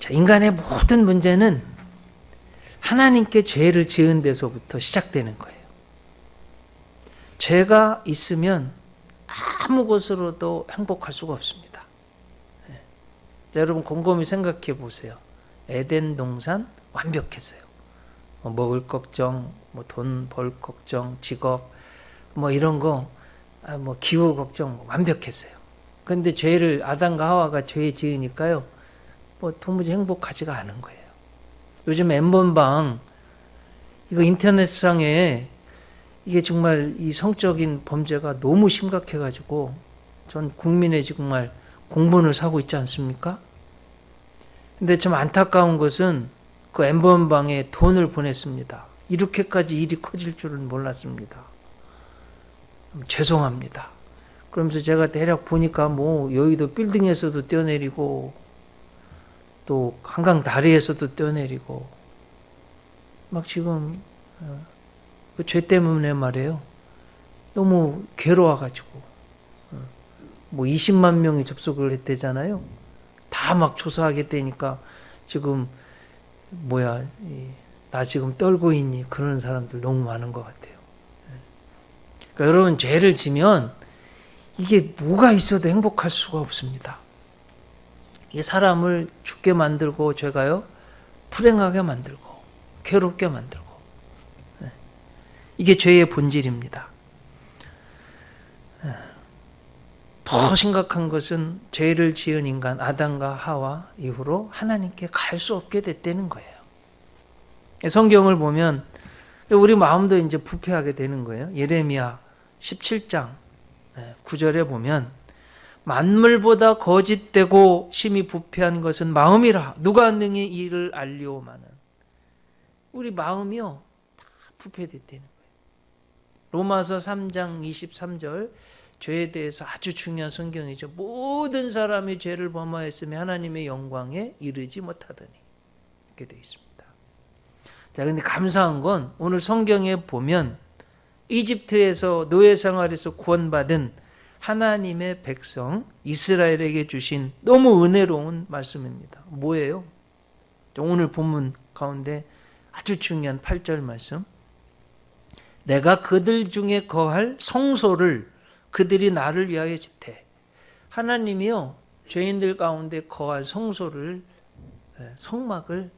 자, 인간의 모든 문제는 하나님께 죄를 지은 데서부터 시작되는 거예요. 죄가 있으면 아무 것으로도 행복할 수가 없습니다. 자, 여러분 곰곰이 생각해 보세요. 에덴 동산 완벽했어요. 먹을 걱정, 돈 벌 걱정, 직업, 이런 거, 기후 걱정 완벽했어요. 그런데 죄를 아담과 하와가 죄 지으니까요, 도무지 행복하지가 않은 거예요. 요즘 N번방 이거 인터넷상에 이게 정말 이 성적인 범죄가 너무 심각해가지고 전 국민의 정말 공분을 사고 있지 않습니까? 근데 참 안타까운 것은 그 N번방에 돈을 보냈습니다. 이렇게까지 일이 커질 줄은 몰랐습니다. 죄송합니다. 그러면서 제가 대략 보니까 여의도 빌딩에서도 뛰어내리고 또 한강 다리에서도 뛰어내리고 막 지금 그 죄 때문에 말이에요. 너무 괴로워가지고 20만 명이 접속을 했대잖아요. 다 막 조사하겠다니까 지금 나 지금 떨고 있니? 그런 사람들 너무 많은 것 같아요. 그러니까 여러분 죄를 지면 이게 뭐가 있어도 행복할 수가 없습니다. 이게 사람을 죽게 만들고 죄가요 불행하게 만들고 괴롭게 만들고 이게 죄의 본질입니다. 더 심각한 것은 죄를 지은 인간 아담과 하와 이후로 하나님께 갈 수 없게 됐다는 거예요. 성경을 보면 우리 마음도 이제 부패하게 되는 거예요. 예레미야 17장 9절에 보면 만물보다 거짓되고 심히 부패한 것은 마음이라 누가 능히 이를 알리오마는. 우리 마음이요 다 부패됐다는 거예요. 로마서 3장 23절 죄에 대해서 아주 중요한 성경이죠. 모든 사람이 죄를 범하였으며 하나님의 영광에 이르지 못하더니 이렇게 되어 있습니다. 자, 근데 감사한 건 오늘 성경에 보면 이집트에서 노예 생활에서 구원받은 하나님의 백성 이스라엘에게 주신 너무 은혜로운 말씀입니다. 뭐예요? 오늘 본문 가운데 아주 중요한 8절 말씀. 내가 그들 중에 거할 성소를 그들이 나를 위하여 짓되. 하나님이요 죄인들 가운데 거할 성소를 성막을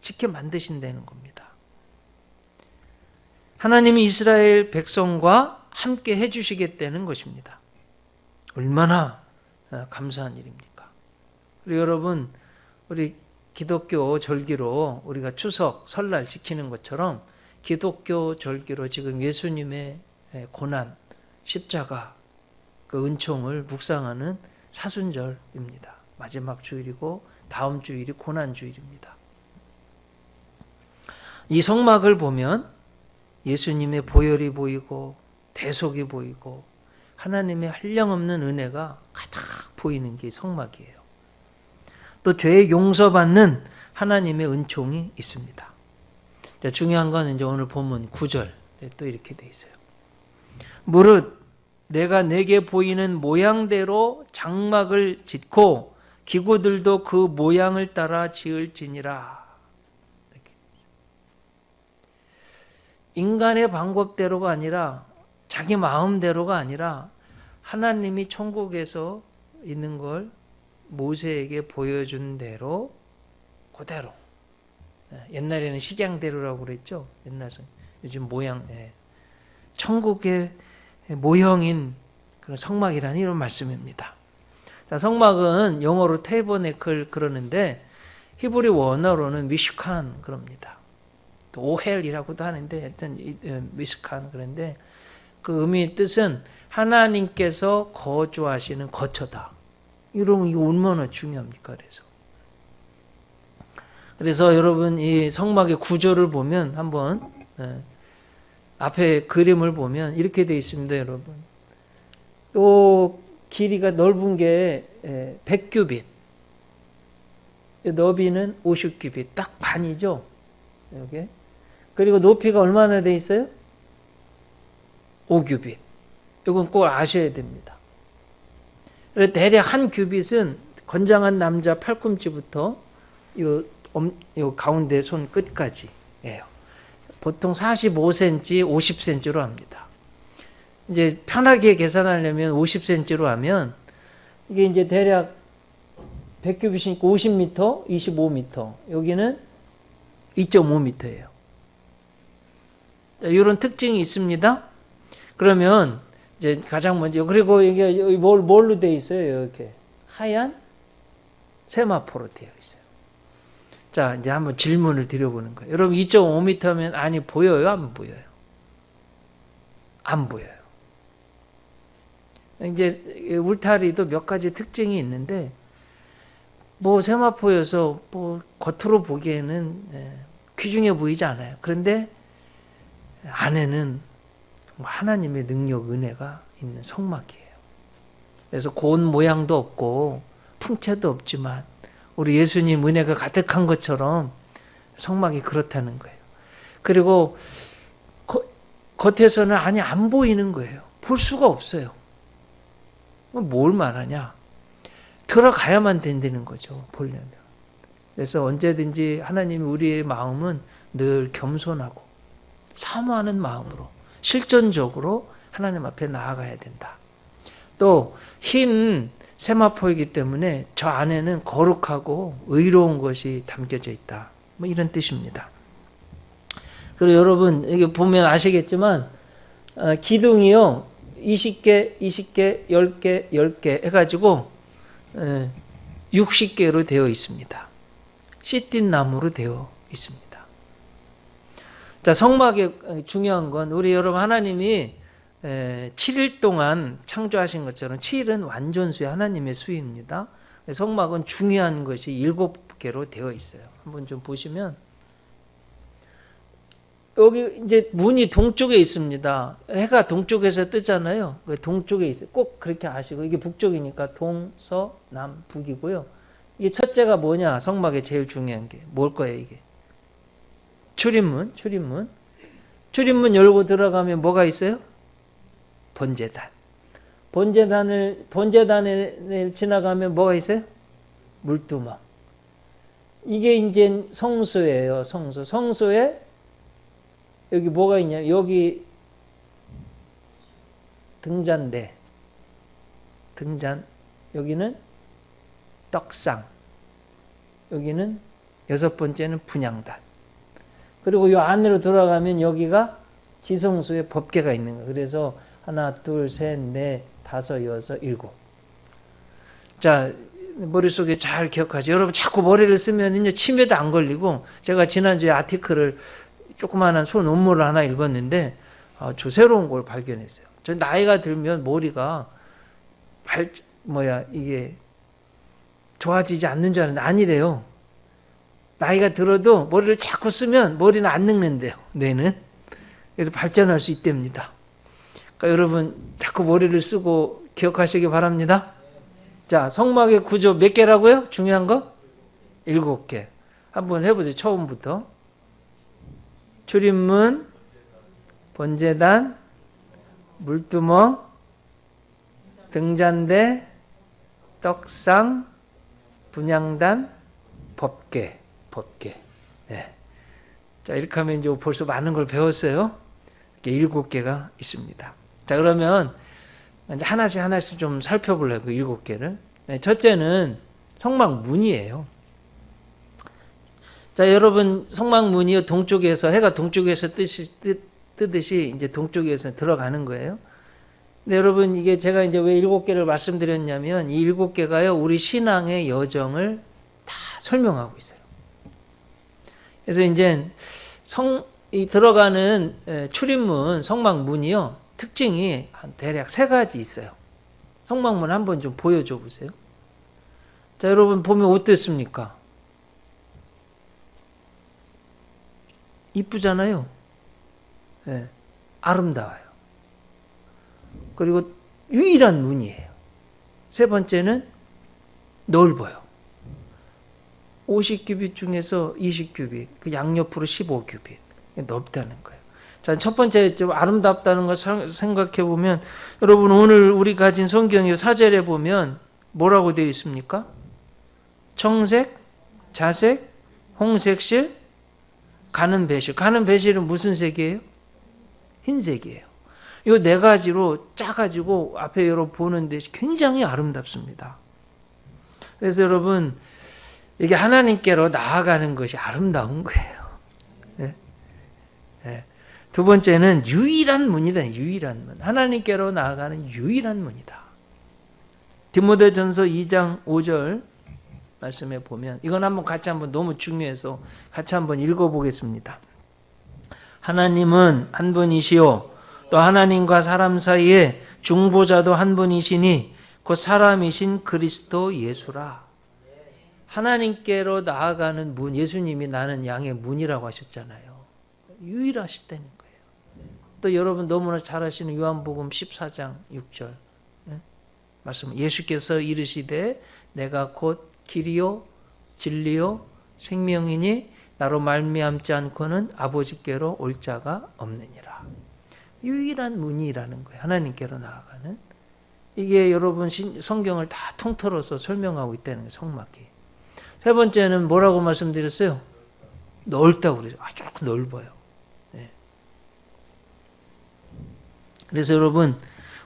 짓게 만드신다는 겁니다. 하나님이 이스라엘 백성과 함께 해주시겠다는 것입니다. 얼마나 감사한 일입니까? 그리고 여러분 우리 기독교 절기로 우리가 추석 설날 지키는 것처럼 기독교 절기로 지금 예수님의 고난 십자가 그 은총을 묵상하는 사순절입니다. 마지막 주일이고 다음 주일이 고난주일입니다. 이 성막을 보면 예수님의 보혈이 보이고 대속이 보이고 하나님의 한량없는 은혜가 가득 보이는 게 성막이에요. 또 죄의 용서받는 하나님의 은총이 있습니다. 자, 중요한 건 이제 오늘 본문 9절 또 이렇게 돼 있어요. 무릇 내가 내게 보이는 모양대로 장막을 짓고 기구들도 그 모양을 따라 지을지니라. 이렇게. 인간의 방법대로가 아니라 자기 마음대로가 아니라 하나님이 천국에서 있는 걸 모세에게 보여준 대로 그대로. 옛날에는 식양대로라고 그랬죠. 옛날 요즘 모양. 천국의 모형인 그런 성막이라는 이런 말씀입니다. 자, 성막은 영어로 테이버네클 그러는데 히브리 원어로는 미슈칸 그럽니다. 또 오헬이라고도 하는데 하여튼 미슈칸 그런데 그 의미의 뜻은 하나님께서 거주하시는 거처다. 이러면 이거 얼마나 중요합니까? 그래서 여러분 이 성막의 구조를 보면 한번 앞에 그림을 보면 이렇게 되어 있습니다, 여러분. 요 길이가 넓은 게 100규빗, 너비는 50규빗, 딱 반이죠. 이렇게. 그리고 높이가 얼마나 돼 있어요? 5규빗. 이건 꼭 아셔야 됩니다. 그래서 대략 한 규빗은 건장한 남자 팔꿈치부터 요 가운데 손 끝까지예요. 보통 45cm, 50cm로 합니다. 이제 편하게 계산하려면 50cm로 하면 이게 이제 대략 100큐비시니까 50m, 25m. 여기는 2.5m예요. 이런 특징이 있습니다. 그러면 이제 가장 먼저, 그리고 이게 뭘로 되어 있어요? 이렇게 하얀 세마포로 되어 있어요. 자, 이제 한번 질문을 드려보는 거예요. 여러분 2.5m면 안이 보여요? 안 보여요? 안 보여요. 이제 울타리도 몇 가지 특징이 있는데 뭐 세마포여서 뭐 겉으로 보기에는 귀중해 보이지 않아요. 그런데 안에는 하나님의 능력, 은혜가 있는 성막이에요. 그래서 고운 모양도 없고 풍채도 없지만 우리 예수님 은혜가 가득한 것처럼 성막이 그렇다는 거예요. 그리고 겉에서는 안이 안 보이는 거예요. 볼 수가 없어요. 뭘 말하냐? 들어가야만 된다는 거죠. 보려면. 그래서 언제든지 하나님이 우리의 마음은 늘 겸손하고 사모하는 마음으로 실전적으로 하나님 앞에 나아가야 된다. 또 흰 세마포이기 때문에 저 안에는 거룩하고 의로운 것이 담겨져 있다. 뭐 이런 뜻입니다. 그리고 여러분 이게 보면 아시겠지만 기둥이요 20개, 20개, 10개, 10개 해가지고 60개로 되어 있습니다. 씨띤 나무로 되어 있습니다. 자, 성막의 중요한 건 우리 여러분 하나님이 7일 동안 창조하신 것처럼 7일은 완전수의 하나님의 수입니다. 성막은 중요한 것이 7개로 되어 있어요. 한번 좀 보시면 여기 이제 문이 동쪽에 있습니다. 해가 동쪽에서 뜨잖아요. 동쪽에 있어요. 꼭 그렇게 아시고 이게 북쪽이니까 동, 서, 남, 북이고요. 이게 첫째가 뭐냐? 성막에 제일 중요한 게 뭘 거예요, 이게? 출입문. 출입문 열고 들어가면 뭐가 있어요? 번제단. 번제단을 지나가면 뭐가 있어요? 물두멍. 이게 이제 성소예요, 성소. 성소에 여기 뭐가 있냐? 여기 등잔대. 등잔. 여기는 떡상. 여기는 6번째는 분향단. 그리고 이 안으로 들어가면 여기가 지성소에 법궤가 있는 거예요. 그래서 하나, 둘, 셋, 넷, 다섯, 여섯, 일곱. 자, 머릿속에 잘 기억하죠. 여러분 자꾸 머리를 쓰면요 치매도 안 걸리고, 제가 지난주에 아티클을 조그마한 소논문을 하나 읽었는데 저 새로운 걸 발견했어요. 저 나이가 들면 머리가 이게 좋아지지 않는 줄 알았는데 아니래요. 나이가 들어도 머리를 자꾸 쓰면 머리는 안 늙는데요. 뇌는. 그래서 발전할 수 있답니다. 그러니까 여러분 자꾸 머리를 쓰고 기억하시기 바랍니다. 자, 성막의 구조 몇 개라고요? 중요한 거? 7개. 한번 해보세요. 처음부터. 출입문, 번제단, 물두멍, 등잔대, 떡상, 분향단, 법궤. 네. 자, 이렇게 하면 이제 벌써 많은 걸 배웠어요. 이렇게 7개가 있습니다. 자, 그러면 이제 하나씩 좀 살펴보려고 7개를. 네, 첫째는 성막 문이에요. 자, 여러분 성막 문이 동쪽에서 해가 동쪽에서 뜨듯이 이제 동쪽에서 들어가는 거예요. 근데 여러분 이게 제가 이제 왜 7개를 말씀드렸냐면 이 7개가요 우리 신앙의 여정을 다 설명하고 있어요. 그래서 이제 이 들어가는 출입문 성막 문이요 특징이 대략 3가지 있어요. 성막문 한번 좀 보여줘 보세요. 자, 여러분 보면 어땠습니까? 이쁘잖아요. 네, 아름다워요. 그리고 유일한 문이에요. 3번째는 넓어요. 50규빗 중에서 20규빗, 그 양옆으로 15규빗. 넓다는 거예요. 자, 첫 번째 좀 아름답다는 걸 생각해 보면 여러분 오늘 우리 가진 성경의 4절에 보면 뭐라고 되어 있습니까? 청색, 자색, 홍색실, 가는 배실. 가는 배실은 무슨 색이에요? 흰색이에요. 이 네 가지로 짜가지고 앞에 여러분 보는데 굉장히 아름답습니다. 그래서 여러분 이게 하나님께로 나아가는 것이 아름다운 거예요. 네? 네. 두 번째는 유일한 문이다. 유일한 문. 하나님께로 나아가는 유일한 문이다. 디모데전서 2장 5절 말씀에 보면 이건 같이 한번 너무 중요해서 같이 한번 읽어보겠습니다. 하나님은 한 분이시요 또 하나님과 사람 사이에 중보자도 한 분이시니 곧 사람이신 그리스도 예수라. 하나님께로 나아가는 문, 예수님이 나는 양의 문이라고 하셨잖아요. 유일하시다는 거예요. 또 여러분 너무나 잘 아시는 요한복음 14장 6절 말씀, 예수께서 이르시되 내가 곧 길이요 진리요 생명이니 나로 말미암지 않고는 아버지께로 올 자가 없느니라. 유일한 문이라는 거예요. 하나님께로 나아가는. 이게 여러분 성경을 다 통틀어서 설명하고 있다는 거예요. 성막이. 세 번째는 뭐라고 말씀드렸어요? 넓다고 그러죠. 조금 넓어요. 네. 그래서 여러분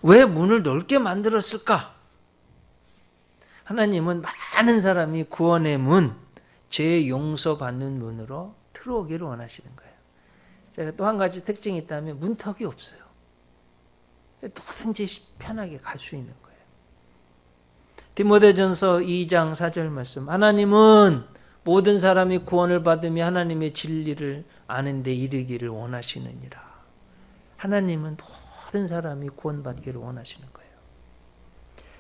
왜 문을 넓게 만들었을까? 하나님은 많은 사람이 구원의 문, 죄 용서받는 문으로 들어오기를 원하시는 거예요. 제가 또 한 가지 특징이 있다면 문턱이 없어요. 누구든지 편하게 갈 수 있는 거예요. 디모데전서 2장 4절 말씀, 하나님은 모든 사람이 구원을 받으며 하나님의 진리를 아는 데 이르기를 원하시느니라. 하나님은 모든 사람이 구원받기를 원하시는 거예요.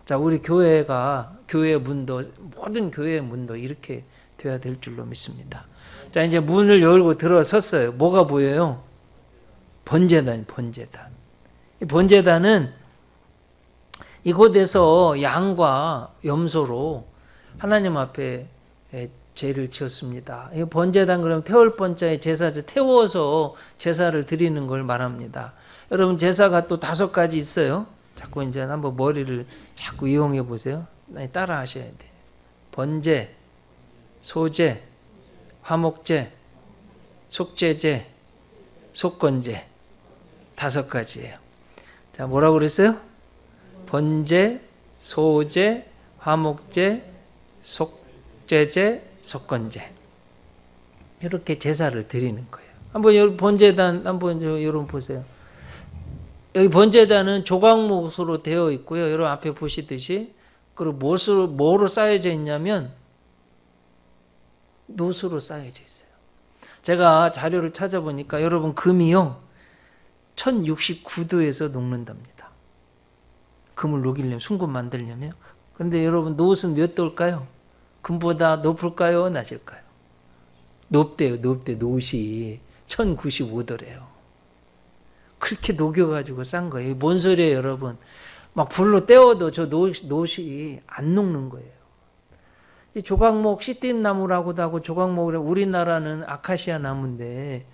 자, 우리 교회가 교회의 문도 모든 교회의 문도 이렇게 돼야 될 줄로 믿습니다. 자, 이제 문을 열고 들어섰어요. 뭐가 보여요? 번제단, 번제단. 이 번제단은 이곳에서 양과 염소로 하나님 앞에 제를 지었습니다. 이 번제단 그러면 태울 번자의 제사죠. 태워서 제사를 드리는 걸 말합니다. 여러분 제사가 또 5가지 있어요. 자꾸 이제 한번 머리를 자꾸 이용해 보세요. 따라 하셔야 돼요. 번제, 소제, 화목제, 속제제, 속건제 5가지예요. 자, 뭐라고 그랬어요? 번제, 소제, 화목제, 속제제, 속건제. 이렇게 제사를 드리는 거예요. 한번 번제단 한번 여러분 보세요. 여기 번제단은 조각목으로 되어 있고요. 여러분 앞에 보시듯이 그리고 뭐로 쌓여져 있냐면 노수로 쌓여져 있어요. 제가 자료를 찾아보니까 여러분 금이요 1069도에서 녹는답니다. 금을 녹이려면 순금 만들려면. 그런데 여러분 노수는 몇 도일까요? 금보다 높을까요? 낮을까요? 높대요. 노시 1095도래요. 그렇게 녹여가지고 싼 거예요. 뭔 소리예요, 여러분? 막 불로 때워도 저 노시 안 녹는 거예요. 이 조각목 씨띠나무라고도 하고 조각목을 우리나라는 아카시아 나무인데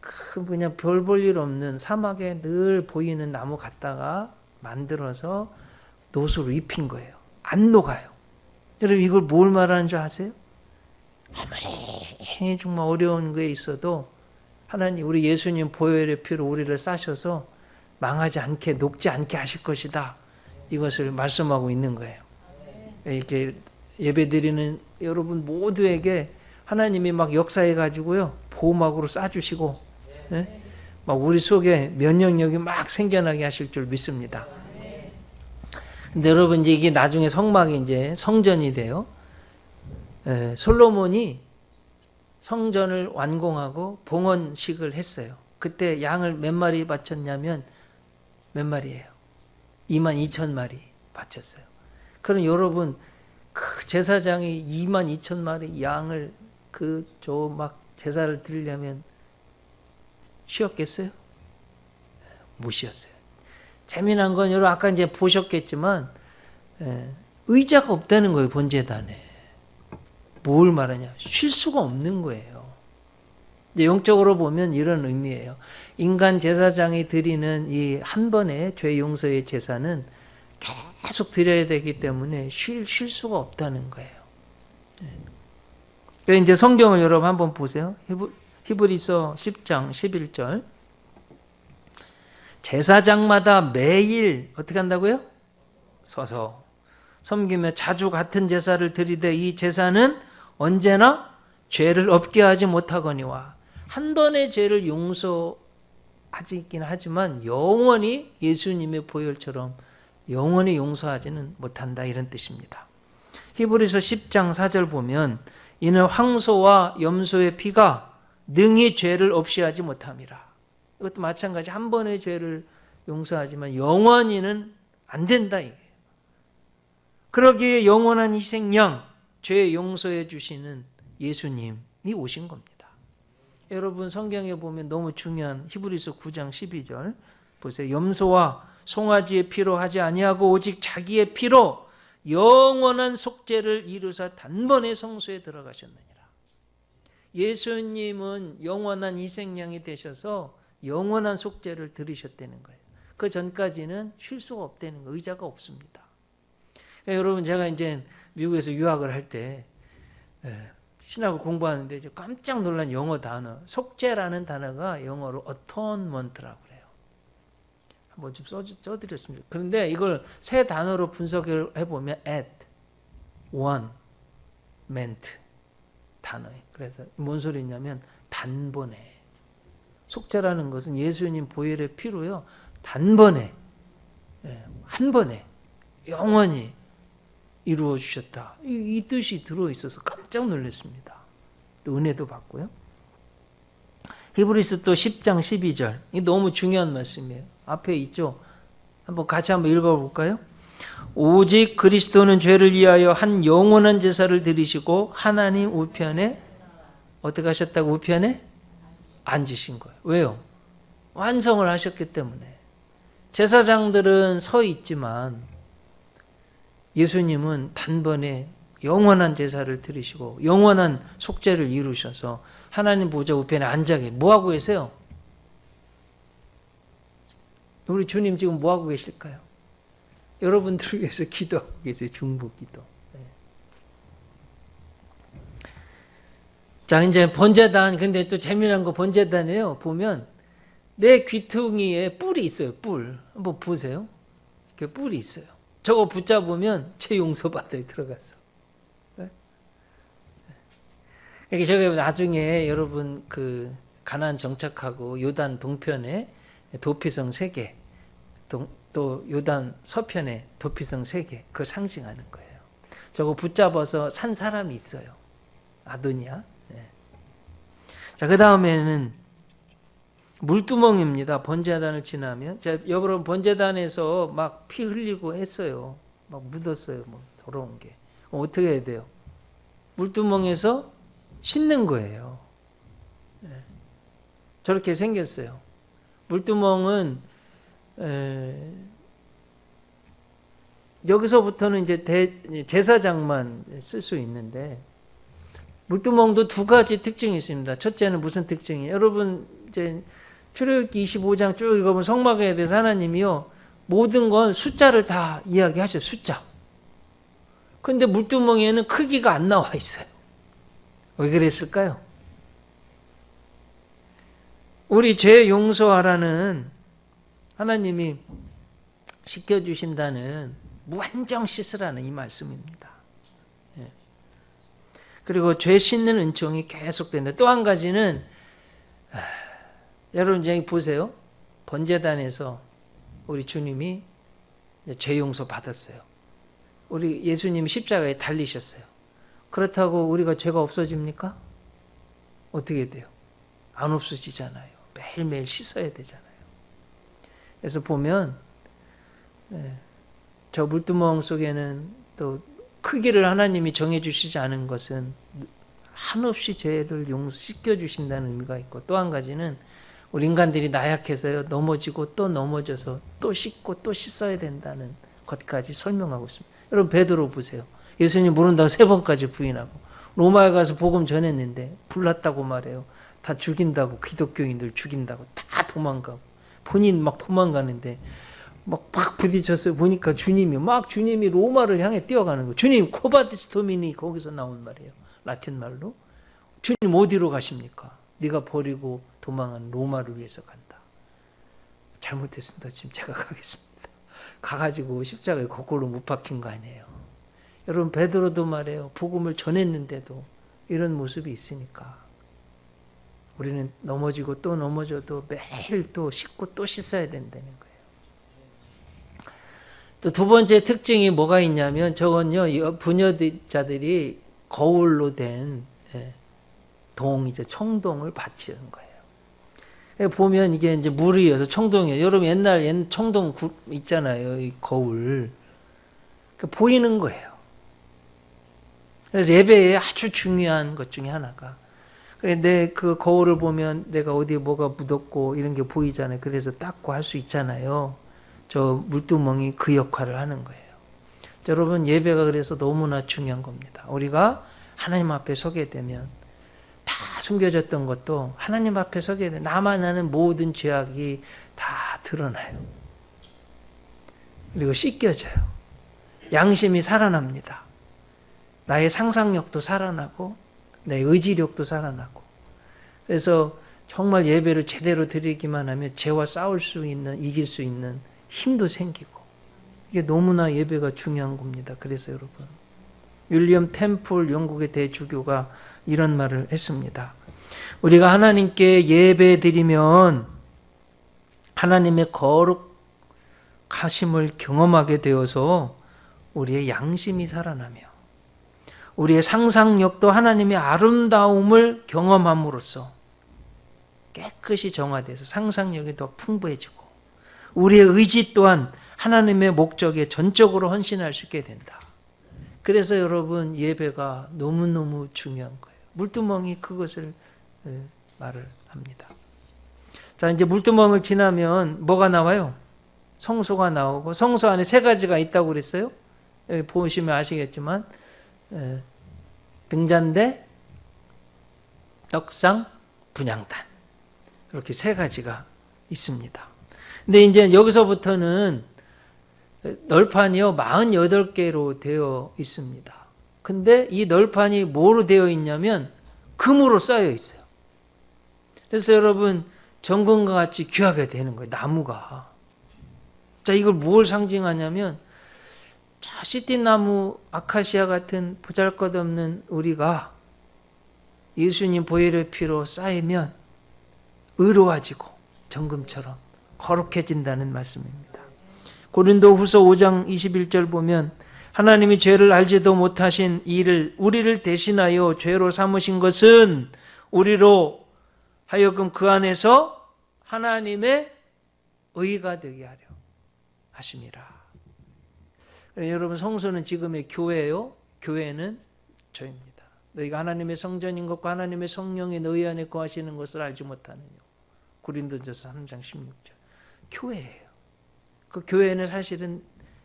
그냥 별 볼 일 없는 사막에 늘 보이는 나무 갖다가 만들어서 노수로 입힌 거예요. 안 녹아요. 여러분 이걸 뭘 말하는 줄 아세요? 아무리 정말 어려운 게 있어도 하나님 우리 예수님 보혈의 피로 우리를 싸셔서 망하지 않게 녹지 않게 하실 것이다. 이것을 말씀하고 있는 거예요. 이렇게 예배드리는 여러분 모두에게 하나님이 막 역사해 가지고요 보호막으로 싸주시고 예? 막 우리 속에 면역력이 막 생겨나게 하실 줄 믿습니다. 근데 여러분 이제 이게 나중에 성막이 이제 성전이 돼요. 솔로몬이 성전을 완공하고 봉헌식을 했어요. 그때 양을 몇 마리 바쳤냐면 몇 마리예요? 22,000마리 바쳤어요. 그럼 여러분 그 제사장이 22,000마리 양을 막 제사를 드리려면 쉬었겠어요? 못 쉬었어요. 재미난 건 여러분 아까 이제 보셨겠지만 의자가 없다는 거예요. 번제단에. 뭘 말하냐? 쉴 수가 없는 거예요. 이제 영적으로 보면 이런 의미예요. 인간 제사장이 드리는 이 한 번의 죄 용서의 제사는 계속 드려야 되기 때문에 쉴 수가 없다는 거예요. 그래서 이제 성경을 여러분 한번 보세요. 히브리서 10장 11절. 제사장마다 매일 어떻게 한다고요? 서서 섬기며 자주 같은 제사를 드리되 이 제사는 언제나 죄를 없게 하지 못하거니와. 한 번의 죄를 용서하긴 하지만 영원히 예수님의 보혈처럼 영원히 용서하지는 못한다, 이런 뜻입니다. 히브리서 10장 4절 보면 이는 황소와 염소의 피가 능히 죄를 없이 하지 못함이라. 이것도 마찬가지, 한 번의 죄를 용서하지만 영원히는 안 된다, 이게. 그러기에 영원한 희생양, 죄 용서해 주시는 예수님이 오신 겁니다. 여러분 성경에 보면 너무 중요한 히브리서 9장 12절 보세요. 염소와 송아지의 피로 하지 아니하고 오직 자기의 피로 영원한 속죄를 이루사 단번에 성소에 들어가셨느니라. 예수님은 영원한 희생양이 되셔서 영원한 속죄를 들으셨다는 거예요. 그 전까지는 쉴 수가 없다는 거예요. 의자가 없습니다. 그러니까 여러분, 제가 이제 미국에서 유학을 할 때 신학을 공부하는데 깜짝 놀란 영어 단어, 속죄라는 단어가 영어로 atonement라고 그래요. 한번 좀 써드렸습니다. 그런데 이걸 세 단어로 분석을 해보면 at, one, meant 단어예요. 그래서 뭔 소리냐면 단번에. 속죄라는 것은 예수님 보혈의 피로요, 단번에, 한 번에 영원히 이루어 주셨다. 이 뜻이 들어있어서 깜짝 놀랐습니다. 또 은혜도 받고요. 히브리서 또 10장 12절. 이 너무 중요한 말씀이에요. 앞에 있죠. 같이 한번 읽어볼까요? 오직 그리스도는 죄를 위하여 한 영원한 제사를 드리시고 하나님 우편에 어떻게 하셨다고? 우편에 앉으신 거예요. 왜요? 완성을 하셨기 때문에. 제사장들은 서 있지만 예수님은 단번에 영원한 제사를 드리시고 영원한 속죄를 이루셔서 하나님 보좌 우편에 앉아 계세요. 뭐하고 계세요? 우리 주님 지금 뭐하고 계실까요? 여러분들을 위해서 기도하고 계세요. 중보기도. 자, 이제 번제단. 근데 또 재미난 거 번제단이에요. 보면 내 귀퉁이에 뿔이 있어요. 뿔. 한번 보세요. 이렇게 뿔이 있어요. 저거 붙잡으면 죄 용서받아에 들어갔어. 이렇게 제가 나중에 여러분 가나안 정착하고 요단 동편에 도피성 3개, 또 요단 서편에 도피성 3개, 그걸 상징하는 거예요. 저거 붙잡아서 산 사람이 있어요. 아도니아. 자, 그 다음에는 물두멍입니다. 번제단을 지나면. 자, 여러분 번제단에서 막 피 흘리고 했어요. 막 묻었어요. 뭐 더러운 게. 어떻게 해야 돼요? 물두멍에서 씻는 거예요. 저렇게 생겼어요. 물두멍은 여기서부터는 이제 제사장만 쓸 수 있는데, 물두멍도 2가지 특징이 있습니다. 첫째는 무슨 특징이에요? 여러분 이제 출애굽기 25장 쭉 읽어보면 성막에 대해서 하나님이요, 모든 건 숫자를 다 이야기하셔요. 숫자. 근데 물두멍에는 크기가 안 나와 있어요. 왜 그랬을까요? 우리 죄 용서하라는 하나님이 시켜주신다는 무한정 씻으라는 이 말씀입니다. 그리고 죄 씻는 은총이 계속된다. 또 한 가지는 여러분 이제 보세요. 번제단에서 우리 주님이 죄 용서 받았어요. 우리 예수님이 십자가에 달리셨어요. 그렇다고 우리가 죄가 없어집니까? 어떻게 돼요? 안 없어지잖아요. 매일매일 씻어야 되잖아요. 그래서 보면 저 물두멍 속에는 또 크기를 하나님이 정해주시지 않은 것은 한없이 죄를 씻겨주신다는 의미가 있고, 또 한 가지는 우리 인간들이 나약해서요, 넘어지고 또 넘어져서 또 씻고 또 씻어야 된다는 것까지 설명하고 있습니다. 여러분 베드로 보세요. 예수님 모른다고 3번까지 부인하고, 로마에 가서 복음 전했는데 불났다고 말해요. 다 죽인다고, 기독교인들 죽인다고 다 도망가고, 본인 막 도망가는데 팍 부딪혔어요. 보니까 주님이 로마를 향해 뛰어가는 거예요. 주님, 코바디스 도미니, 거기서 나온 말이에요. 라틴 말로. 주님 어디로 가십니까? 네가 버리고 도망한 로마를 위해서 간다. 잘못했습니다. 지금 제가 가겠습니다. 가가지고 십자가에 거꾸로 못 박힌 거 아니에요. 여러분, 베드로도 말해요. 복음을 전했는데도 이런 모습이 있으니까 우리는 넘어지고 또 넘어져도 매일 또 씻고 또 씻어야 된다는 거예요. 또 두 번째 특징이 뭐가 있냐면, 저건요, 부녀자들이 거울로 된 이제 청동을 바치는 거예요. 보면 이게 이제 물이어서 청동이에요. 여러분 옛날 청동 있잖아요. 이 거울. 보이는 거예요. 그래서 예배에 아주 중요한 것 중에 하나가, 내 그 거울을 보면 내가 어디에 뭐가 묻었고 이런 게 보이잖아요. 그래서 닦고 할 수 있잖아요. 저 물두멍이 그 역할을 하는 거예요. 여러분, 예배가 그래서 너무나 중요한 겁니다. 우리가 하나님 앞에 서게 되면 다 숨겨졌던 것도 하나님 앞에 서게 되면 나만 아는 모든 죄악이 다 드러나요. 그리고 씻겨져요. 양심이 살아납니다. 나의 상상력도 살아나고 내 의지력도 살아나고. 그래서 정말 예배를 제대로 드리기만 하면 죄와 싸울 수 있는, 이길 수 있는 힘도 생기고, 이게 너무나 예배가 중요한 겁니다. 그래서 여러분, 윌리엄 템플 영국의 대주교가 이런 말을 했습니다. 우리가 하나님께 예배 드리면 하나님의 거룩하심을 경험하게 되어서 우리의 양심이 살아나며 우리의 상상력도 하나님의 아름다움을 경험함으로써 깨끗이 정화돼서 상상력이 더 풍부해지고, 우리의 의지 또한 하나님의 목적에 전적으로 헌신할 수 있게 된다. 그래서 여러분, 예배가 너무너무 중요한 거예요. 물두멍이 그것을 말을 합니다. 자, 이제 물두멍을 지나면 뭐가 나와요? 성소가 나오고, 성소 안에 세 가지가 있다고 그랬어요. 여기 보시면 아시겠지만 등잔대, 떡상, 분향단, 이렇게 세 가지가 있습니다. 근데 이제 여기서부터는 널판이요 48개로 되어 있습니다. 근데 이 널판이 뭐로 되어 있냐면 금으로 쌓여 있어요. 그래서 여러분, 정금과 같이 귀하게 되는 거예요. 나무가. 자, 이걸 뭘 상징하냐면, 자, 시띠나무, 아카시아 같은 보잘것없는 우리가 예수님 보혈의 피로 쌓이면 의로워지고 정금처럼 거룩해진다는 말씀입니다. 고린도후서 5장 21절 보면, 하나님이 죄를 알지도 못하신 이를 우리를 대신하여 죄로 삼으신 것은 우리로 하여금 그 안에서 하나님의 의가 되게 하려 하심이라. 여러분, 성소는 지금의 교회예요. 교회는 저입니다. 너희가 하나님의 성전인 것과 하나님의 성령이 너희 안에 거하시는 것을 알지 못하느냐. 고린도전서 3장 16절. 교회예요. 그 교회는 사실은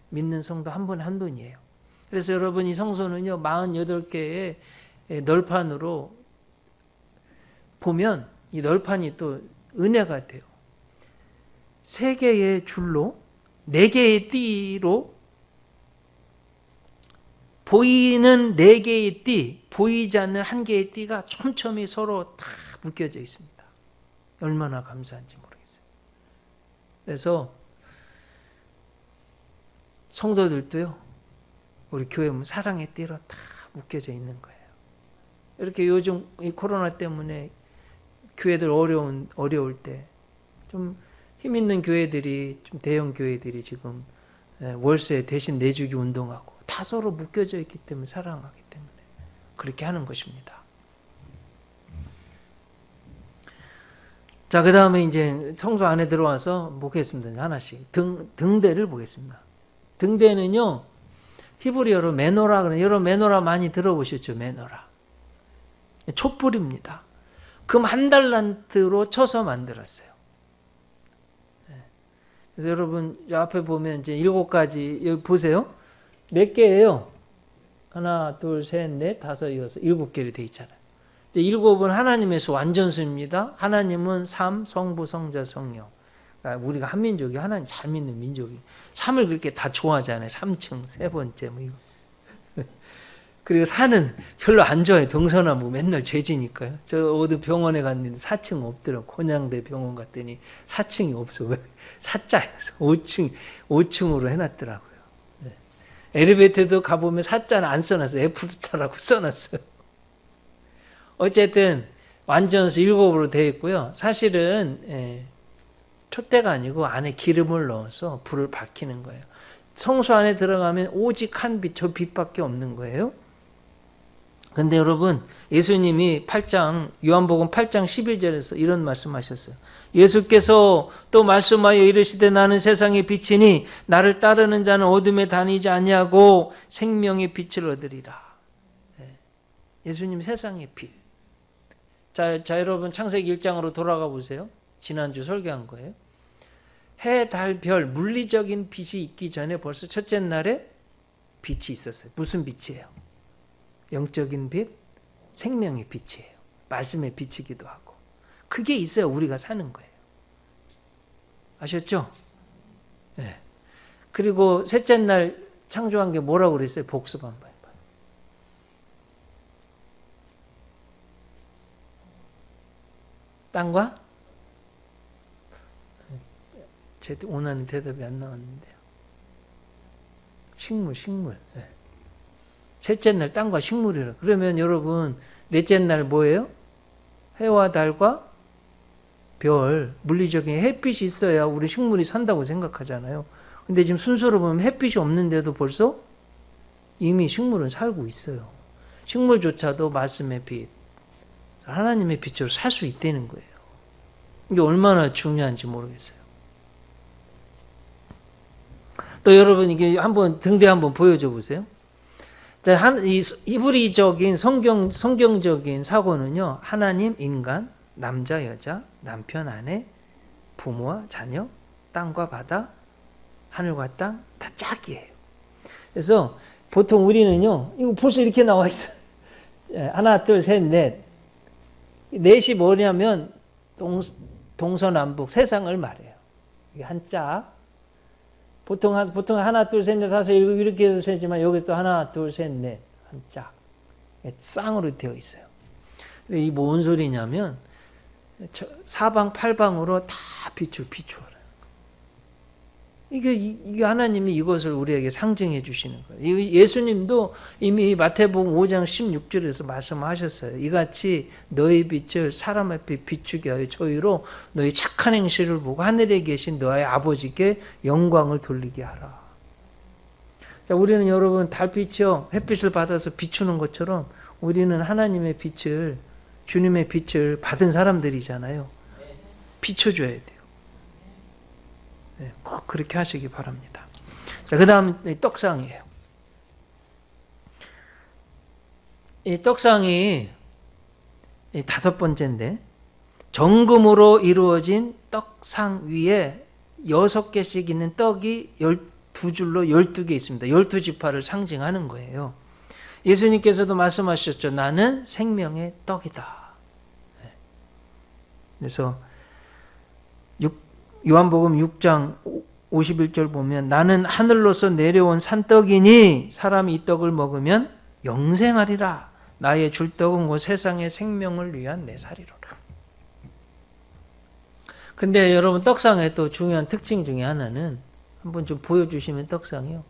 믿는 성도 한 분 한 분이에요. 그래서 여러분, 이 성소는요 48개의 널판으로 보면 이 널판이 또 은혜가 돼요. 3개의 줄로 4개의 띠로, 보이는 4개의 띠, 보이지 않는 1개의 띠가 촘촘히 서로 다 묶여져 있습니다. 얼마나 감사한지 모르겠어요. 그래서 성도들도요, 우리 교회 보면 사랑의 띠로 다 묶여져 있는 거예요. 이렇게 요즘 이 코로나 때문에 교회들 어려울 때 좀 힘 있는 교회들이, 좀 대형 교회들이 지금 월세 대신 내주기 운동하고 다 서로 묶여져 있기 때문에, 사랑하기 때문에 그렇게 하는 것입니다. 자, 그 다음에 이제 성소 안에 들어와서 보겠습니다. 하나씩. 등대를 보겠습니다. 등대는요, 히브리어로 메노라 그러는, 여러분 메노라 많이 들어보셨죠? 메노라. 촛불입니다. 금 1달란트로 쳐서 만들었어요. 그래서 여러분, 이 앞에 보면 이제 7가지, 여기 보세요. 몇 개예요? 하나, 둘, 셋, 넷, 다섯, 여섯, 7개로 되어 있잖아요. 7은 하나님에서 완전수입니다. 하나님은 3, 성부, 성자, 성령. 우리가 한민족이 하나님 잘 믿는 민족이 3을 그렇게 다 좋아하잖아요. 3층, 세 번째 뭐 이거. 그리고 산은 별로 안 좋아해요. 동서남북 맨날 죄지니까요. 저 어디 병원에 갔는데 4층 없더라고. 곤양대 병원 갔더니 4층이 없어. 왜? 사자여서 5층으로 해놨더라고요. 네. 엘리베이터도 가보면 사자는 안 써놨어요. F타라고 써놨어요. 어쨌든 완전수 7으로 되어 있고요. 사실은 촛대가 아니고 안에 기름을 넣어서 불을 밝히는 거예요. 성소 안에 들어가면 오직 한 빛, 저 빛밖에 없는 거예요. 근데 여러분, 예수님이 요한복음 8장 11절에서 이런 말씀하셨어요. 예수께서 또 말씀하여 이르시되 나는 세상의 빛이니 나를 따르는 자는 어둠에 다니지 아니하고 생명의 빛을 얻으리라. 예수님 세상의 빛. 자, 여러분 창세기 1장으로 돌아가 보세요. 지난주 설교한 거예요. 해, 달, 별, 물리적인 빛이 있기 전에 벌써 첫째 날에 빛이 있었어요. 무슨 빛이에요? 영적인 빛, 생명의 빛이에요. 말씀의 빛이기도 하고. 그게 있어야 우리가 사는 거예요. 아셨죠? 네. 그리고 셋째 날 창조한 게 뭐라고 그랬어요? 복습 한번 해봐요. 땅과? 제 원하는 대답이 안 나왔는데요. 식물. 네. 셋째 날 땅과 식물이라. 그러면 여러분 넷째 날 뭐예요? 해와 달과 별, 물리적인 햇빛이 있어야 우리 식물이 산다고 생각하잖아요. 근데 지금 순서로 보면 햇빛이 없는데도 벌써 이미 식물은 살고 있어요. 식물조차도 말씀의 빛, 하나님의 빛으로 살 수 있다는 거예요. 이게 얼마나 중요한지 모르겠어요. 또 여러분 이게 한번 등대 한번 보여줘 보세요. 자, 이 히브리적인 성경적인 사고는요, 하나님, 인간, 남자, 여자, 남편, 아내, 부모와 자녀, 땅과 바다, 하늘과 땅 다 짝이에요. 그래서 보통 우리는요, 이거 벌써 이렇게 나와 있어요. 하나, 둘, 셋, 넷. 넷이 뭐냐면 동서남북 세상을 말해요. 이게 한 짝. 보통 하나, 둘, 셋, 넷, 다섯, 일곱 이렇게 해도 되지만 여기 또 하나, 둘, 셋, 넷 한 짝. 쌍으로 되어 있어요. 근데 이 뭔 소리냐면 사방 팔방으로 다 빛을 비추어라. 이게 하나님이 이것을 우리에게 상징해 주시는 거예요. 예수님도 이미 마태복음 5장 16절에서 말씀하셨어요. 이같이 너희 빛을 사람 앞에 비추게 하여 저희로 너희 착한 행실을 보고 하늘에 계신 너의 아버지께 영광을 돌리게 하라. 자, 우리는 여러분 달빛이요, 햇빛을 받아서 비추는 것처럼 우리는 하나님의 빛을, 주님의 빛을 받은 사람들이잖아요. 비춰줘야 돼요. 꼭 그렇게 하시기 바랍니다. 자, 그 다음 떡상이에요. 이 떡상이 다섯 번째인데, 정금으로 이루어진 떡상 위에 6개씩 있는 떡이 12줄로 12개 있습니다. 12지파를 상징하는 거예요. 예수님께서도 말씀하셨죠. 나는 생명의 떡이다. 그래서 요한복음 6장 51절 보면 나는 하늘로서 내려온 산떡이니 사람이 이 떡을 먹으면 영생하리라. 나의 줄 떡은 곧 세상의 생명을 위한 내 살이로라. 근데 여러분 떡상의 또 중요한 특징 중에 하나는 한번 좀 보여주시면 떡상이요.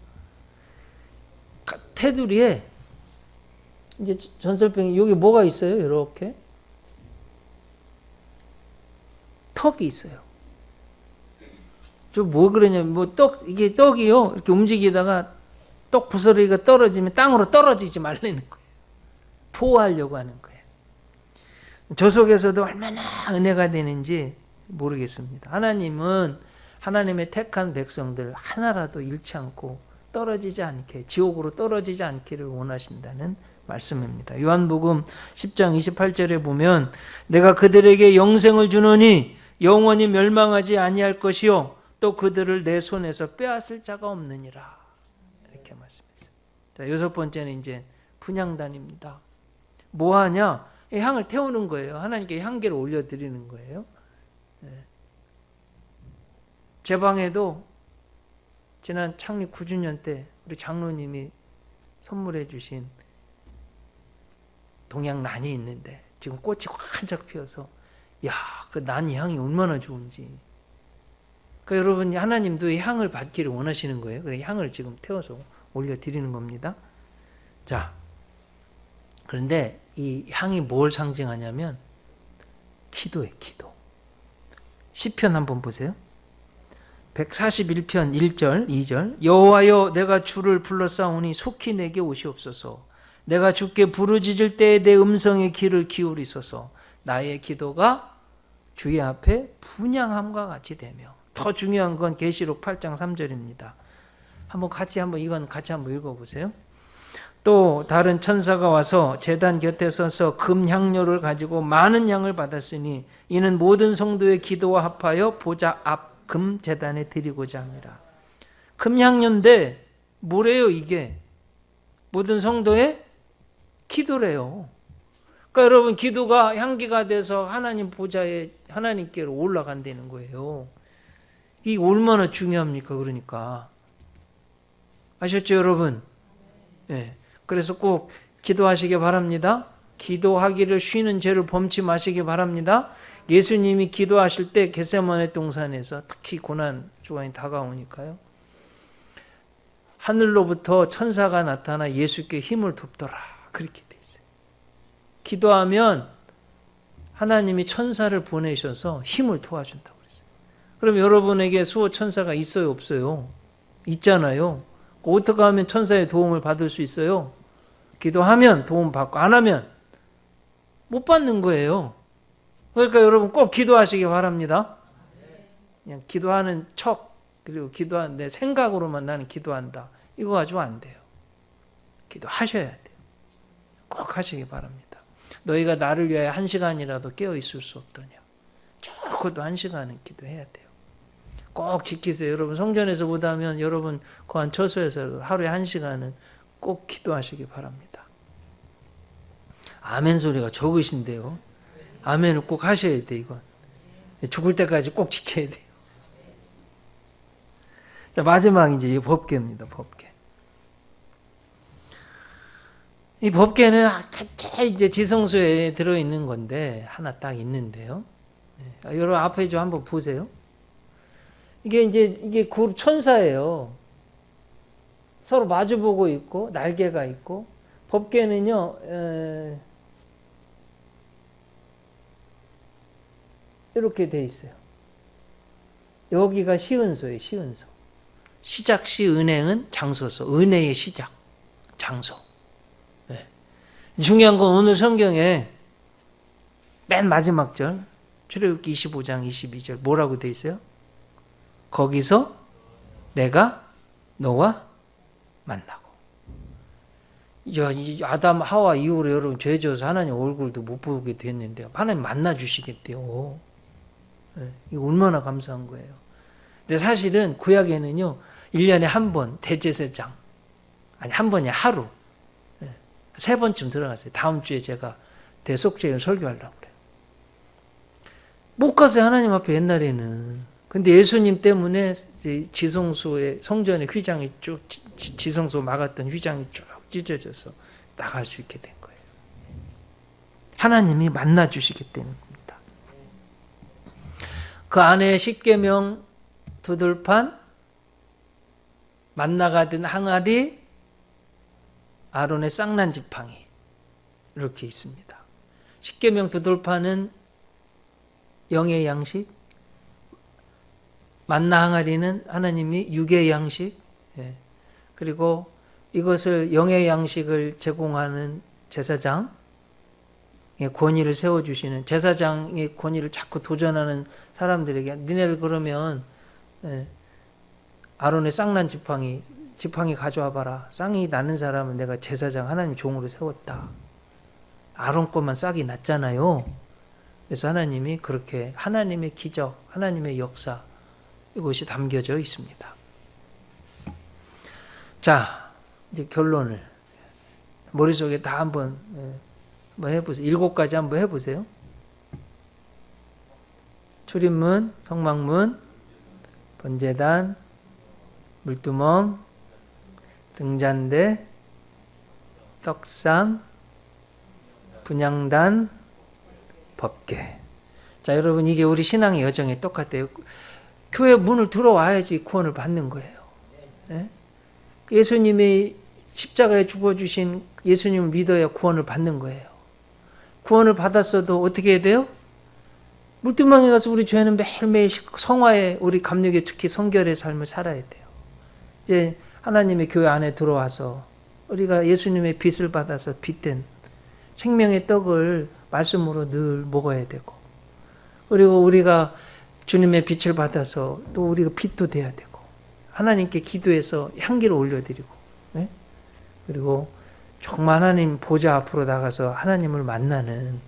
테두리에 이제 전설병이 여기 뭐가 있어요? 이렇게 턱이 있어요. 뭐 그러냐면 이게 떡이요 이렇게 움직이다가 떡 부스러기가 떨어지면 땅으로 떨어지지 말라는 거예요. 보호하려고 하는 거예요. 저 속에서도 얼마나 은혜가 되는지 모르겠습니다. 하나님은 하나님의 택한 백성들 하나라도 잃지 않고 떨어지지 않게, 지옥으로 떨어지지 않기를 원하신다는 말씀입니다. 요한복음 10장 28절에 보면 내가 그들에게 영생을 주노니 영원히 멸망하지 아니할 것이요 또 그들을 내 손에서 빼앗을 자가 없느니라. 이렇게 말씀했어요. 자, 여섯 번째는 이제 분향단입니다. 뭐 하냐? 향을 태우는 거예요. 하나님께 향기를 올려드리는 거예요. 제 방에도 지난 창립 9주년 때 우리 장로님이 선물해 주신 동양난이 있는데 지금 꽃이 활짝 피어서 야, 그 난 향이 얼마나 좋은지. 그러니까 여러분 하나님도 이 향을 받기를 원하시는 거예요. 그래서 향을 지금 태워서 올려드리는 겁니다. 자, 그런데 이 향이 뭘 상징하냐면 기도예요. 기도. 시편 한번 보세요. 141편 1절 2절 여호와여 내가 주를 불러싸우니 속히 내게 오시옵소서. 내가 주께 부르짖을 때에 내 음성의 귀를 기울이소서. 나의 기도가 주의 앞에 분향함과 같이 되며. 더 중요한 건 계시록 8장 3절입니다. 이건 같이 한번 읽어보세요. 또 다른 천사가 와서 제단 곁에 서서 금향료를 가지고 많은 양을 받았으니 이는 모든 성도의 기도와 합하여 보좌 앞 금 제단에 드리고자 합니다. 금향료인데 뭐래요 이게? 모든 성도의 기도래요. 그러니까 여러분 기도가 향기가 돼서 하나님 보좌에 하나님께로 올라간다는 거예요. 이게 얼마나 중요합니까? 그러니까 아셨죠 여러분? 네. 그래서 꼭 기도하시기 바랍니다. 기도하기를 쉬는 죄를 범치 마시기 바랍니다. 예수님이 기도하실 때 겟세마네 동산에서 특히 고난 주간이 다가오니까요. 하늘로부터 천사가 나타나 예수께 힘을 돕더라. 그렇게 돼 있어요. 기도하면 하나님이 천사를 보내셔서 힘을 도와준다고 그랬어요. 그럼 여러분에게 수호 천사가 있어요, 없어요? 있잖아요. 어떻게 하면 천사의 도움을 받을 수 있어요? 기도하면 도움 받고 안 하면 못 받는 거예요. 그러니까 여러분 꼭 기도하시기 바랍니다. 그냥 기도하는 척 그리고 기도하는 내 생각으로만 나는 기도한다. 이거 가지고 안 돼요. 기도하셔야 돼요. 꼭 하시기 바랍니다. 너희가 나를 위하여 1시간이라도 깨어 있을 수 없더냐. 적어도 1시간은 기도해야 돼요. 꼭 지키세요. 여러분 성전에서 못하면 여러분 거한 처소에서 하루에 1시간은 꼭 기도하시기 바랍니다. 아멘 소리가 적으신데요. 아멘을 꼭 하셔야 돼 이건. 죽을 때까지 꼭 지켜야 돼요. 자, 마지막 이제 이 법궤입니다. 법궤. 이 법궤는 이제 지성소에 들어 있는 건데 하나 딱 있는데요. 여러분 앞에 좀 한번 보세요. 이게 천사예요. 서로 마주보고 있고 날개가 있고 법궤는요. 이렇게 돼 있어요. 여기가 시은소예요. 시은소. 시작시 은혜은 장소소. 은혜의 시작. 장소. 네. 중요한 건 오늘 성경에 맨 마지막 절 출애굽기 25장 22절 뭐라고 돼 있어요? 거기서 내가 너와 만나고. 야, 이 아담 하와 이후로 여러분 죄 지어서 하나님 얼굴도 못 보게 됐는데 하나님 만나 주시겠대요. 네, 이거 얼마나 감사한 거예요. 근데 사실은 구약에는요 1년에 한 번 대제사장 아니 한 번이 하루 3번쯤 들어갔어요. 다음 주에 제가 대속죄를 설교하려고 그래요. 못 갔어요 하나님 앞에 옛날에는. 근데 예수님 때문에 지성소의 성전의 휘장이 쭉 지성소 막았던 휘장이 쭉 찢어져서 나갈 수 있게 된 거예요. 하나님이 만나 주시겠다는 겁니다. 그 안에 십계명 두들판 만나가던 항아리 아론의 쌍난 지팡이 이렇게 있습니다. 십계명 두들판은 영의 양식, 만나 항아리는 하나님이 육의 양식, 그리고 이것을 영의 양식을 제공하는 제사장, 권위를 세워주시는 제사장의 권위를 자꾸 도전하는 사람들에게 니네들 그러면 아론의 쌍난 지팡이 가져와 봐라. 쌍이 나는 사람은 내가 제사장 하나님 종으로 세웠다. 아론 것만 싹이 났잖아요. 그래서 하나님이 그렇게 하나님의 기적, 하나님의 역사 이것이 담겨져 있습니다. 자, 이제 결론을 머릿속에 다 한번 해보세요. 7가지 한번 해보세요. 출입문, 성막문, 번제단, 물두멍, 등잔대, 떡상, 분향단, 법궤. 자, 여러분, 이게 우리 신앙의 여정에 똑같아요. 교회 문을 들어와야지 구원을 받는 거예요. 예? 예수님이 십자가에 죽어주신 예수님을 믿어야 구원을 받는 거예요. 구원을 받았어도 어떻게 해야 돼요? 물두멍에 가서 우리 죄는 매일매일 성화에, 우리 감리교회 특히 성결의 삶을 살아야 돼요. 이제 하나님의 교회 안에 들어와서 우리가 예수님의 빛을 받아서 빛된 생명의 떡을 말씀으로 늘 먹어야 되고, 그리고 우리가 주님의 빛을 받아서 또 우리가 빛도 돼야 되고, 하나님께 기도해서 향기를 올려드리고, 네? 그리고 정말 하나님 보좌 앞으로 나가서 하나님을 만나는,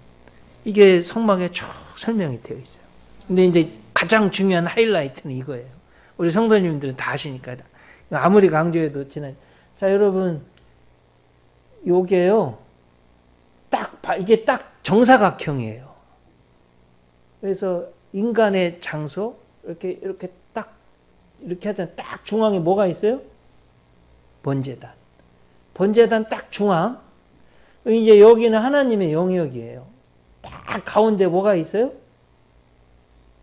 이게 성막에 쭉 설명이 되어 있어요. 근데 이제 가장 중요한 하이라이트는 이거예요. 우리 성도님들은 다 아시니까 아무리 강조해도 지난. 자, 여러분, 요게요, 이게 딱 정사각형이에요. 그래서 인간의 장소, 이렇게 딱, 이렇게 하잖아요. 딱 중앙에 뭐가 있어요? 번제단. 번제단 딱 중앙. 이제 여기는 하나님의 영역이에요. 딱 가운데 뭐가 있어요?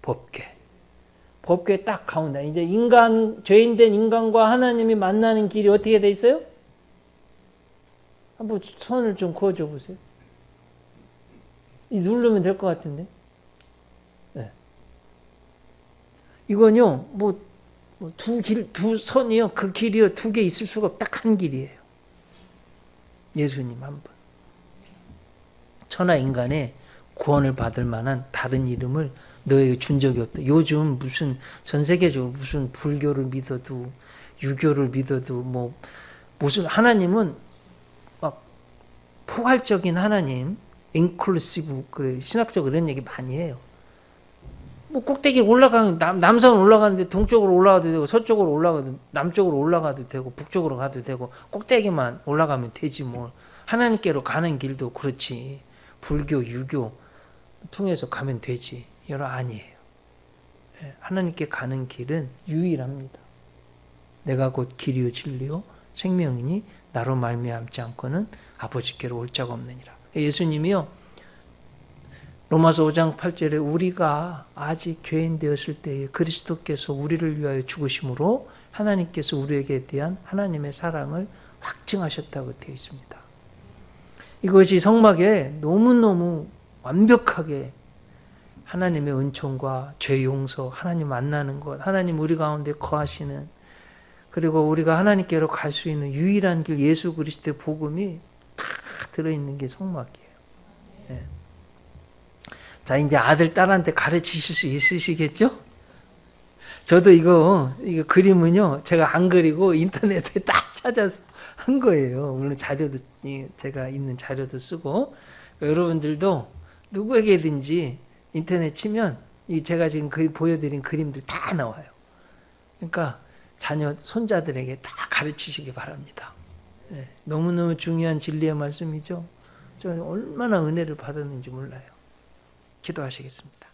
법궤. 법궤 딱 가운데. 이제 죄인된 인간과 하나님이 만나는 길이 어떻게 돼 있어요? 한번 손을 좀 그어줘 보세요. 누르면 될 것 같은데. 네. 이건요, 두 선이요, 그 길이요, 두 개 있을 수가 없, 딱 한 길이에요. 예수님 한 분. 천하 인간의 구원을 받을 만한 다른 이름을 너에게 준 적이 없다. 요즘 전 세계적으로 무슨 불교를 믿어도, 유교를 믿어도, 무슨 하나님은 막 포괄적인 하나님, 인클루시브, 그래, 신학적으로 이런 얘기 많이 해요. 꼭대기 올라가면, 남산 올라가는데 동쪽으로 올라가도 되고, 서쪽으로 올라가도, 남쪽으로 올라가도 되고, 북쪽으로 가도 되고, 꼭대기만 올라가면 되지 뭐. 하나님께로 가는 길도 그렇지. 불교, 유교 통해서 가면 되지. 아니에요. 하나님께 가는 길은 유일합니다. 내가 곧 길이요 진리요 생명이니 나로 말미암지 않고는 아버지께로 올 자가 없느니라. 예수님이요, 로마서 5장 8절에 우리가 아직 죄인 되었을 때에 그리스도께서 우리를 위하여 죽으심으로 하나님께서 우리에게 대한 하나님의 사랑을 확증하셨다고 되어 있습니다. 이것이 성막에 너무너무 완벽하게 하나님의 은총과 죄 용서, 하나님 만나는 것, 하나님 우리 가운데 거하시는, 그리고 우리가 하나님께로 갈 수 있는 유일한 길, 예수 그리스도의 복음이 다 들어있는 게 성막이에요. 네. 자, 이제 아들, 딸한테 가르치실 수 있으시겠죠? 저도 이거 그림은요, 제가 안 그리고 인터넷에 딱 찾아서 한 거예요. 물론 자료도, 제가 있는 자료도 쓰고, 여러분들도 누구에게든지 인터넷 치면 제가 지금 보여드린 그림들 다 나와요. 그러니까 자녀, 손자들에게 다 가르치시기 바랍니다. 네, 너무너무 중요한 진리의 말씀이죠. 저 얼마나 은혜를 받았는지 몰라요. 기도하시겠습니다.